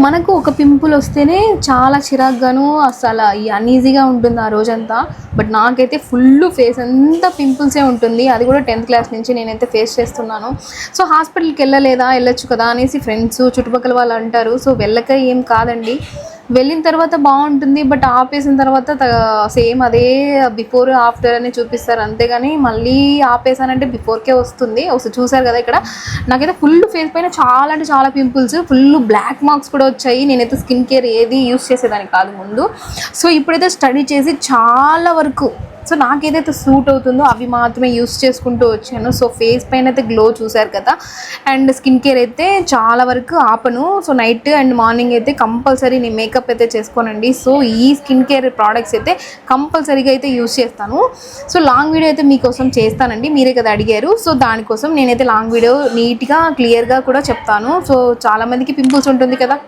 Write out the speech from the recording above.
మనకు ఒక పింపుల్ వస్తేనే చాలా చిరాగ్గాను అసలు అన్ఈజీగా ఉంటుంది ఆ రోజంతా. బట్ నాకైతే ఫుల్ ఫేస్ అంతా పింపుల్సే ఉంటుంది. అది కూడా 10th క్లాస్ నుంచి నేనైతే ఫేస్ చేస్తున్నాను. సో హాస్పిటల్కి వెళ్ళొచ్చు కదా అనేసి ఫ్రెండ్స్ చుట్టుపక్కల వాళ్ళు అంటారు. సో వెళ్ళక ఏం కాదండి, వెళ్ళిన తర్వాత బాగుంటుంది. బట్ ఆపేసిన తర్వాత సేమ్ అదే బిఫోర్ ఆఫ్టర్ అని చూపిస్తారు, అంతేగాని మళ్ళీ ఆపేసానంటే బిఫోర్కే వస్తుంది. ఒకసారి చూసారు కదా ఇక్కడ నాకైతే ఫుల్ ఫేస్ పైన చాలా అంటే చాలా పింపుల్స్, ఫుల్ బ్లాక్ మార్క్స్ కూడా వచ్చాయి. నేనైతే స్కిన్ కేర్ ఏది యూస్ చేసేదాన్ని కాదు ముందు. సో ఇప్పుడైతే స్టడీ చేసి చాలా వరకు సో నాకేదైతే సూట్ అవుతుందో అవి మాత్రమే యూస్ చేసుకుంటూ వచ్చాను. సో ఫేస్ పైన అయితే గ్లో చూసారు కదా. అండ్ స్కిన్ కేర్ అయితే చాలా వరకు ఆపను. సో నైట్ అండ్ మార్నింగ్ అయితే కంపల్సరీ నేను మేకప్ అయితే చేసుకోనండి. సో ఈ స్కిన్ కేర్ ప్రోడక్ట్స్ అయితే కంపల్సరీగా అయితే యూస్ చేస్తాను. సో లాంగ్ వీడియో అయితే మీకోసం చేస్తానండి, మీరే కదా అడిగారు. సో దానికోసం నేనైతే లాంగ్ వీడియో నీట్గా క్లియర్గా కూడా చెప్తాను. సో చాలామందికి పింపుల్స్ ఉంటుంది కదా,